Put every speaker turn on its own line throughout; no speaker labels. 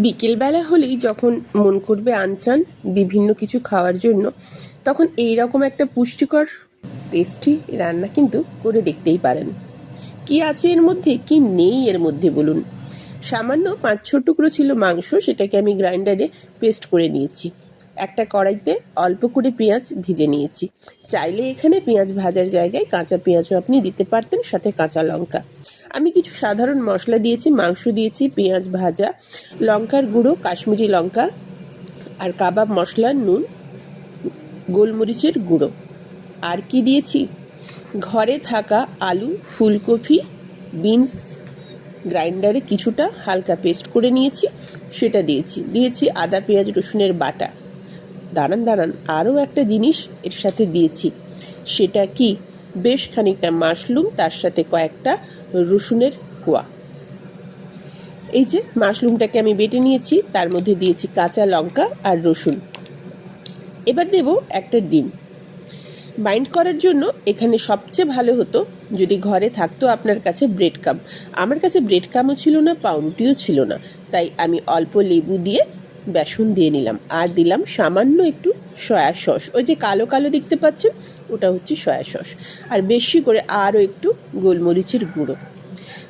বিকেলবেলা হলেই যখন মন করবে আনচান বিভিন্ন কিছু খাওয়ার জন্য, তখন এই রকম একটা পুষ্টিকর টেস্টি রান্না কিন্তু করে দেখতেই পারেন। কি আছে এর মধ্যে, কি নেই এর মধ্যে বলুন। সামান্য 5-6 টুকরো ছিল মাংস, সেটাকে আমি গ্রাইন্ডারে পেস্ট করে নিয়েছি। একটা কড়াইতে অল্প করে পেঁয়াজ ভেজে নিয়েছি। চাইলে এখানে পেঁয়াজ ভাজার জায়গায় কাঁচা পেঁয়াজও আপনি দিতে পারতেন, সাথে কাঁচা লঙ্কা। আমি কিছু সাধারণ মশলা দিয়েছি, মাংস দিয়েছি, পেঁয়াজ ভাজা, লঙ্কার গুঁড়ো, কাশ্মীরি লঙ্কা, আর কাবাব মশলা, নুন, গোলমরিচের গুঁড়ো। আর কি দিয়েছি, ঘরে থাকা আলু, ফুলকপি, বিনস গ্রাইন্ডারে কিছুটা হালকা পেস্ট করে নিয়েছি, সেটা দিয়েছি আদা পেঁয়াজ রসুনের বাটা। দাঁড়ান আরও একটা জিনিস এর সাথে দিয়েছি, সেটা কি, বেশ খানিকটা মাশরুম, তার সাথে কয়েকটা রসুনের কোয়া। এই যে মাশরুমটাকে আমি বেটে নিয়েছি, তার মধ্যে দিয়েছি কাঁচা লঙ্কা আর রসুন। এবার দেব একটা ডিম। বাইন্ড করার জন্য এখানে সবচেয়ে ভালো হতো যদি ঘরে থাকতো আপনার কাছে ব্রেড কাম। আমার কাছে ব্রেড কামও ছিল না, পাউরুটিও ছিল না, তাই আমি অল্প লেবু দিয়ে বেসন দিয়ে নিলাম, আর দিলাম সামান্য একটু সয়া সস। ওই যে কালো কালো দেখতে পাচ্ছেন, ওটা হচ্ছে সয়া সস। আর বেশি করে আরও একটু গোলমরিচের গুঁড়ো।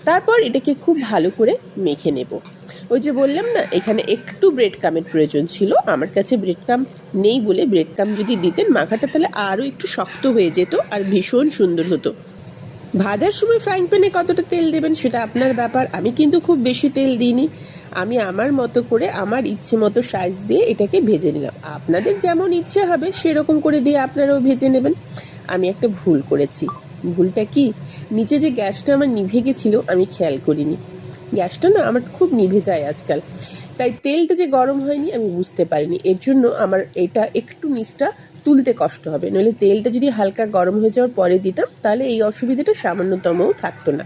তারপর এটাকে খুব ভালো করে মেখে নেব। ওই যে বললাম না, এখানে একটু ব্রেড কামের প্রয়োজন ছিল, আমার কাছে ব্রেড কাম নেই বলে ব্রেড কাম যদি দিতেন মাখাটা তাহলে আরও একটু শক্ত হয়ে যেত আর ভীষণ সুন্দর হতো। ভাজার সময় ফ্রাইং প্যানে কতটা তেল দেবেন সেটা আপনার ব্যাপার, আমি কিন্তু খুব বেশি তেল দিইনি। আমি আমার মতো করে আমার ইচ্ছে মতো সাইজ দিয়ে এটাকে ভেজে নিলাম। আপনাদের যেমন ইচ্ছে হবে সেরকম করে দিয়ে আপনারাও ভেজে নেবেন। আমি একটা ভুল করেছি। ভুলটা কি, নিচে যে গ্যাসটা আমার নিভে গেছিলো আমি খেয়াল করিনি। গ্যাসটা না আমার খুব নিভে যায় আজকাল, তাই তেলটা যে গরম হয়নি আমি বুঝতে পারিনি। এর জন্য আমার এটা একটু নিচটা তুলতে কষ্ট হবে, নইলে তেলটা যদি হালকা গরম হয়ে যাওয়ার পরে দিতাম তাহলে এই অসুবিধাটা সামান্যতমও থাকতো না।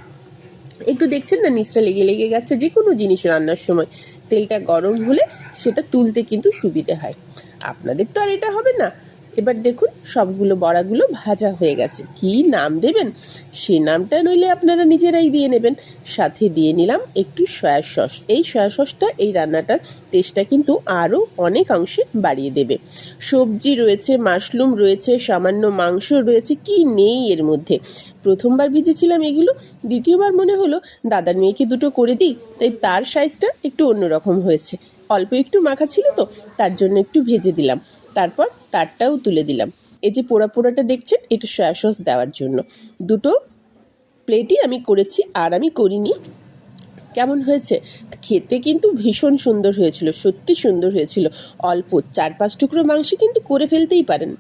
একটু দেখছেন না নিচটা লেগে গেছে। যে কোনো জিনিস রান্নার সময় তেলটা গরম হলে সেটা তুলতে কিন্তু সুবিধে হয়। আপনাদের তো আর এটা হবে না। এবার দেখুন সবগুলো বড়াগুলো ভাজা হয়ে গেছে। কি নাম দেবেন সে নামটা নইলে আপনারা নিজেরাই দিয়ে নেবেন। সাথে দিয়ে নিলাম একটু সয়া সস। এই সয়া সসটা এই রান্নাটার টেস্টটা কিন্তু আরও অনেক অংশে বাড়িয়ে দেবে। সবজি রয়েছে, মাশরুম রয়েছে, সামান্য মাংস রয়েছে, কি নেই এর মধ্যে। প্রথমবার ভিজেছিলাম এগুলো, দ্বিতীয়বার মনে হলো দাদার মেয়েকে দুটো করে দিই, তাই তার সাইজটা একটু অন্যরকম হয়েছে। অল্প একটু মাখা ছিল তো, তার জন্য একটু ভেজে দিলাম, তারপর তারটাও তুলে দিলাম। এই যে পোড়াটা দেখছেন, এটা সয়া সস দেওয়ার জন্য। দুটো প্লেটই আমি করেছি, আর আমি করিনি। কেমন হয়েছে খেতে? কিন্তু ভীষণ সুন্দর হয়েছিল, সত্যি সুন্দর হয়েছিল। অল্প 4-5 টুকরো মাংস কিন্তু করে ফেলতেই পারেন।